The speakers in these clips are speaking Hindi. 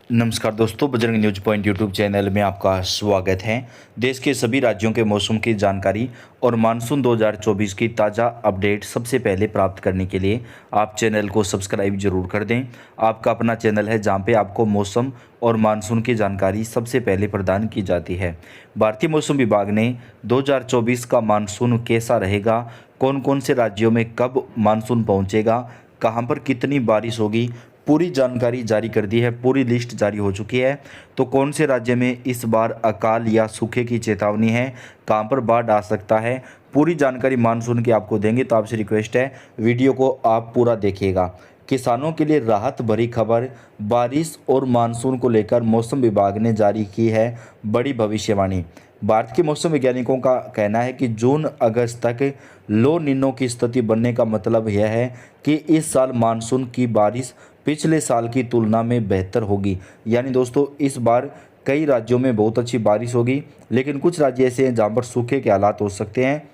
नमस्कार दोस्तों, Bajrang news point YouTube channel में आपका स्वागत है। देश के सभी राज्यों के मौसम की जानकारी और मानसून 2024 की ताज़ा अपडेट सबसे पहले प्राप्त करने के लिए आप चैनल को सब्सक्राइब जरूर कर दें। आपका अपना चैनल है जहां पे आपको मौसम और मानसून की जानकारी सबसे पहले प्रदान की जाती है। भारतीय मौसम विभाग ने 2024 का मानसून कैसा रहेगा, कौन कौन से राज्यों में कब मानसून पहुँचेगा, कहाँ पर कितनी बारिश होगी, पूरी जानकारी जारी कर दी है। पूरी लिस्ट जारी हो चुकी है। तो कौन से राज्य में इस बार अकाल या सूखे की चेतावनी है, कहां पर बाढ़ आ सकता है, पूरी जानकारी मानसून की आपको देंगे। तो आपसे रिक्वेस्ट है वीडियो को आप पूरा देखिएगा। किसानों के लिए राहत भरी खबर, बारिश और मानसून को लेकर मौसम विभाग ने जारी की है बड़ी भविष्यवाणी। भारत के मौसम वैज्ञानिकों का कहना है कि जून अगस्त तक लो निनो की स्थिति बनने का मतलब यह है कि इस साल मानसून की बारिश पिछले साल की तुलना में बेहतर होगी। यानी दोस्तों, इस बार कई राज्यों में बहुत अच्छी बारिश होगी, लेकिन कुछ राज्य ऐसे हैं जहां पर सूखे के हालात हो सकते हैं।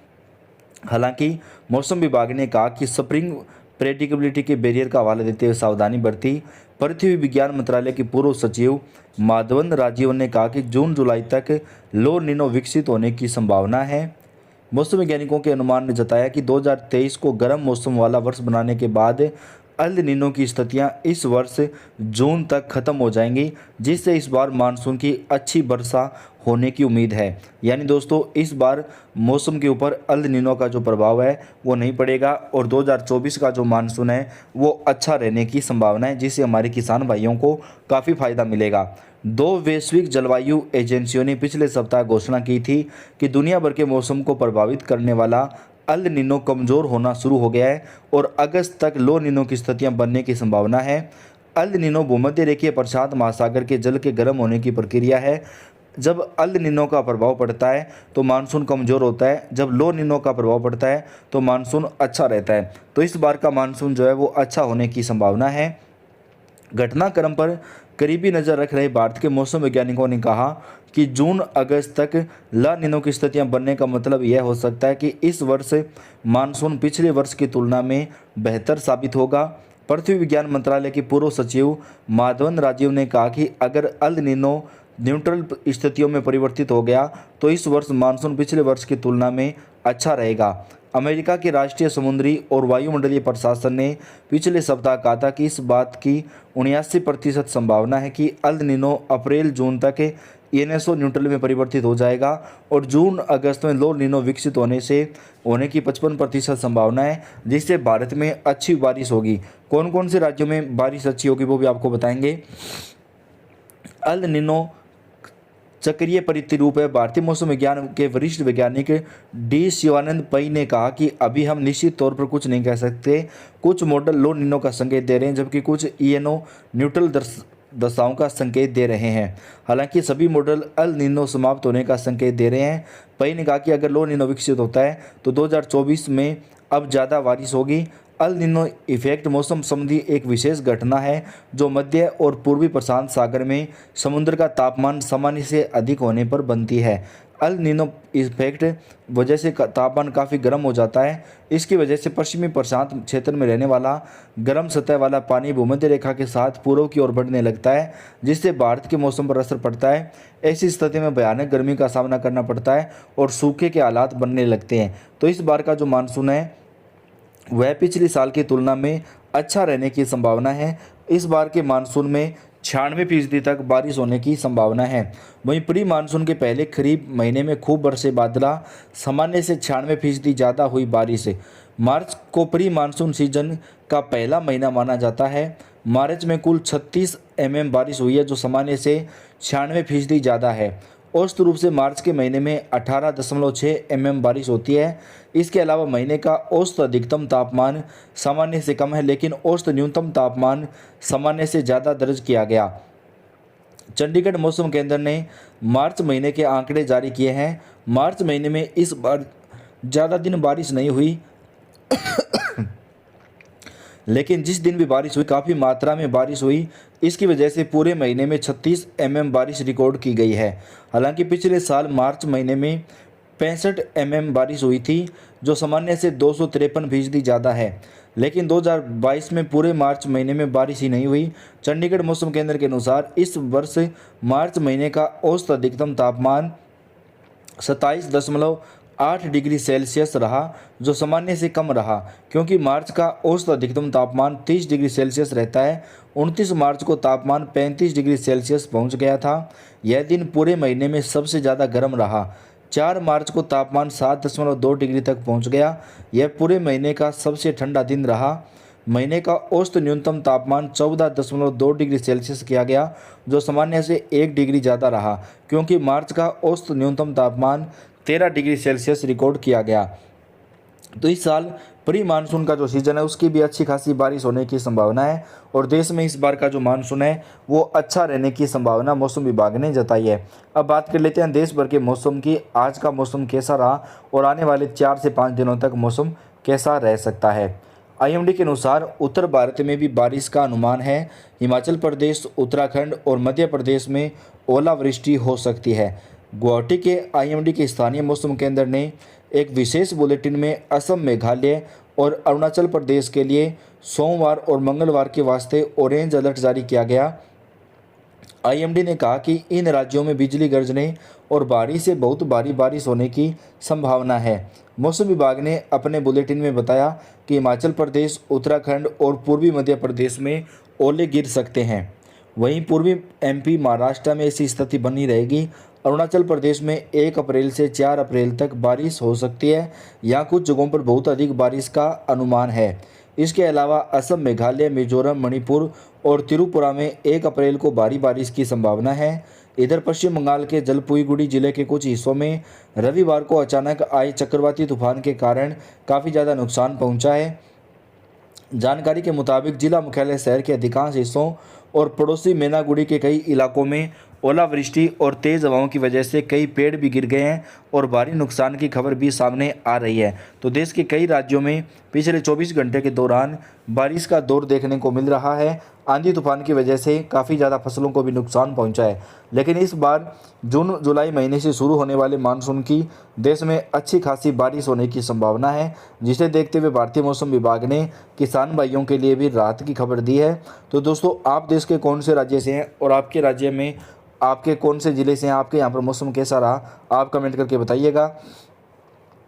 हालांकि मौसम विभाग ने कहा कि स्प्रिंग प्रेडिक्टेबिलिटी के बैरियर का हवाला देते हुए सावधानी बरती। पृथ्वी विज्ञान मंत्रालय के पूर्व सचिव माधवन राजीव ने कहा कि जून जुलाई तक लो निनो विकसित होने की संभावना है। मौसम वैज्ञानिकों के अनुमान ने बताया कि 2023 को गर्म मौसम वाला वर्ष बनाने के बाद अल नीनो की स्थितियां इस वर्ष जून तक खत्म हो जाएंगी, जिससे इस बार मानसून की अच्छी वर्षा होने की उम्मीद है। यानी दोस्तों, इस बार मौसम के ऊपर अल नीनो का जो प्रभाव है वो नहीं पड़ेगा और 2024 का जो मानसून है वो अच्छा रहने की संभावना है, जिससे हमारे किसान भाइयों को काफ़ी फायदा मिलेगा। दो वैश्विक जलवायु एजेंसियों ने पिछले सप्ताह घोषणा की थी कि दुनिया भर के मौसम को प्रभावित करने वाला अल नीनो कमज़ोर होना शुरू हो गया है और अगस्त तक लो नीनो की स्थितियां बनने की संभावना है। अल नीनो भूमध्य रेखीय प्रशांत महासागर के जल के गर्म होने की प्रक्रिया है। जब अल नीनो का प्रभाव पड़ता है तो मानसून कमज़ोर होता है, जब लो नीनो का प्रभाव पड़ता है तो मानसून अच्छा रहता है। तो इस बार का मानसून जो है वो अच्छा होने की संभावना है। घटनाक्रम पर करीबी नज़र रख रहे भारत के मौसम वैज्ञानिकों ने कहा कि जून अगस्त तक ला निनो की स्थितियां बनने का मतलब यह हो सकता है कि इस वर्ष मानसून पिछले वर्ष की तुलना में बेहतर साबित होगा। पृथ्वी विज्ञान मंत्रालय के पूर्व सचिव माधवन राजीव ने कहा कि अगर अल निनो न्यूट्रल स्थितियों में परिवर्तित हो गया तो इस वर्ष मानसून पिछले वर्ष की तुलना में अच्छा रहेगा। अमेरिका के राष्ट्रीय समुद्री और वायुमंडलीय प्रशासन ने पिछले सप्ताह कहा था कि इस बात की 79% संभावना है कि अल नीनो अप्रैल जून तक एनएसओ न्यूट्रल में परिवर्तित हो जाएगा और जून अगस्त में लो नीनो विकसित होने की 55% संभावना है, जिससे भारत में अच्छी बारिश होगी। कौन कौन से राज्यों में बारिश अच्छी होगी वो भी आपको बताएंगे। अल नीनो चक्रीय प्रतिरूप है। भारतीय मौसम विज्ञान के वरिष्ठ वैज्ञानिक डी शिवानंद पई ने कहा कि अभी हम निश्चित तौर पर कुछ नहीं कह सकते। कुछ मॉडल लो निनो का संकेत दे रहे हैं, जबकि कुछ ईएनओ न्यूट्रल दशाओं का संकेत दे रहे हैं। हालांकि सभी मॉडल अल निनो समाप्त होने का संकेत दे रहे हैं। पई ने कहा कि अगर लो निनो विकसित होता है तो 2024 में अब ज़्यादा बारिश होगी। अल निनो इफेक्ट मौसम संबंधी एक विशेष घटना है जो मध्य और पूर्वी प्रशांत सागर में समुद्र का तापमान सामान्य से अधिक होने पर बनती है। अल निनो इफेक्ट वजह से तापमान काफ़ी गर्म हो जाता है। इसकी वजह से पश्चिमी प्रशांत क्षेत्र में रहने वाला गर्म सतह वाला पानी भूमध्य रेखा के साथ पूर्व की ओर बढ़ने लगता है, जिससे भारत के मौसम पर असर पड़ता है। ऐसी स्थिति में भयानक गर्मी का सामना करना पड़ता है और सूखे के हालात बनने लगते हैं। तो इस बार का जो मानसून है वह पिछले साल की तुलना में अच्छा रहने की संभावना है। इस बार के मानसून में 96% तक बारिश होने की संभावना है। वहीं प्री मानसून के पहले खरीफ महीने में खूब बरसे बादला, सामान्य से 96% ज़्यादा हुई बारिश। मार्च को प्री मानसून सीजन का पहला महीना माना जाता है। मार्च में कुल 36 mm बारिश हुई है, जो सामान्य से 96% ज़्यादा है। औसत रूप से मार्च के महीने में 18.6 mm बारिश होती है। इसके अलावा महीने का औसत अधिकतम तापमान सामान्य से कम है, लेकिन औसत न्यूनतम तापमान सामान्य से ज़्यादा दर्ज किया गया। चंडीगढ़ मौसम केंद्र ने मार्च महीने के आंकड़े जारी किए हैं। मार्च महीने में इस बार ज़्यादा दिन बारिश नहीं हुई, लेकिन जिस दिन भी बारिश हुई काफ़ी मात्रा में बारिश हुई। इसकी वजह से पूरे महीने में 36 mm बारिश रिकॉर्ड की गई है। हालांकि पिछले साल मार्च महीने में 65 mm बारिश हुई थी, जो सामान्य से 253% ज़्यादा है। लेकिन 2022 में पूरे मार्च महीने में बारिश ही नहीं हुई। चंडीगढ़ मौसम केंद्र के अनुसार इस वर्ष मार्च महीने का औसत अधिकतम तापमान 27.8 डिग्री सेल्सियस रहा, जो सामान्य से कम रहा, क्योंकि मार्च का औसत अधिकतम तापमान 30 डिग्री सेल्सियस रहता है। 29 मार्च को तापमान 35 डिग्री सेल्सियस पहुंच गया था। यह दिन पूरे महीने में सबसे ज़्यादा गर्म रहा। 4 मार्च को तापमान 7.2 डिग्री तक पहुंच गया। यह पूरे महीने का सबसे ठंडा दिन रहा। महीने का औसत न्यूनतम तापमान 14.2 डिग्री सेल्सियस किया गया, जो सामान्य से 1 डिग्री ज़्यादा रहा, क्योंकि मार्च का औसत न्यूनतम तापमान 13 डिग्री सेल्सियस रिकॉर्ड किया गया। तो इस साल प्री मानसून का जो सीज़न है उसकी भी अच्छी खासी बारिश होने की संभावना है और देश में इस बार का जो मानसून है वो अच्छा रहने की संभावना मौसम विभाग ने जताई है। अब बात कर लेते हैं देश भर के मौसम की। आज का मौसम कैसा रहा और आने वाले 4 से 5 दिनों तक मौसम कैसा रह सकता है। आईएमडी के अनुसार उत्तर भारत में भी बारिश का अनुमान है। हिमाचल प्रदेश, उत्तराखंड और मध्य प्रदेश में ओलावृष्टि हो सकती है। गुवाहाटी के आईएमडी के स्थानीय मौसम केंद्र ने एक विशेष बुलेटिन में असम, मेघालय और अरुणाचल प्रदेश के लिए सोमवार और मंगलवार के वास्ते ऑरेंज अलर्ट जारी किया गया। आईएमडी ने कहा कि इन राज्यों में बिजली गरजने और भारी से बहुत भारी बारिश होने की संभावना है। मौसम विभाग ने अपने बुलेटिन में बताया कि हिमाचल प्रदेश, उत्तराखंड और पूर्वी मध्य प्रदेश में ओले गिर सकते हैं। वहीं पूर्वी एमपी, महाराष्ट्र में ऐसी स्थिति बनी रहेगी। अरुणाचल प्रदेश में 1 अप्रैल से 4 अप्रैल तक बारिश हो सकती है। यहाँ कुछ जगहों पर बहुत अधिक बारिश का अनुमान है। इसके अलावा असम, मेघालय, मिजोरम, मणिपुर और त्रिपुरा में 1 अप्रैल को भारी बारिश की संभावना है। इधर पश्चिम बंगाल के जलपाईगुड़ी जिले के कुछ हिस्सों में रविवार को अचानक आए चक्रवाती तूफान के कारण काफ़ी ज़्यादा नुकसान पहुंचा है। जानकारी के मुताबिक जिला मुख्यालय शहर के अधिकांश हिस्सों और पड़ोसी मैनागुड़ी के कई इलाकों में ओलावृष्टि और तेज़ हवाओं की वजह से कई पेड़ भी गिर गए हैं और भारी नुकसान की खबर भी सामने आ रही है। तो देश के कई राज्यों में पिछले 24 घंटे के दौरान बारिश का दौर देखने को मिल रहा है। आंधी तूफान की वजह से काफ़ी ज़्यादा फसलों को भी नुकसान पहुंचा है। लेकिन इस बार जून जुलाई महीने से शुरू होने वाले मानसून की देश में अच्छी खासी बारिश होने की संभावना है, जिसे देखते हुए भारतीय मौसम विभाग ने किसान भाइयों के लिए भी राहत की खबर दी है। तो दोस्तों, आप देश के कौन से राज्य से हैं और आपके राज्य में आपके कौन से ज़िले से हैं, आपके यहाँ पर मौसम कैसा रहा, आप कमेंट करके बताइएगा।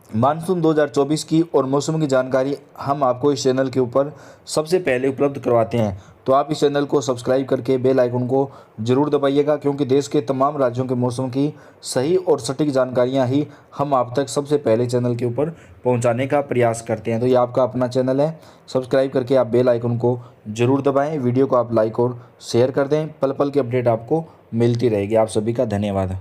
मानसून 2024 की और मौसम की जानकारी हम आपको इस चैनल के ऊपर सबसे पहले उपलब्ध करवाते हैं। तो आप इस चैनल को सब्सक्राइब करके बेल आइकन को जरूर दबाइएगा, क्योंकि देश के तमाम राज्यों के मौसम की सही और सटीक जानकारियां ही हम आप तक सबसे पहले चैनल के ऊपर पहुंचाने का प्रयास करते हैं। तो ये आपका अपना चैनल है, सब्सक्राइब करके आप बेल आइकन को जरूर दबाएँ। वीडियो को आप लाइक और शेयर कर दें। पल पल की अपडेट आपको मिलती रहेगी। आप सभी का धन्यवाद।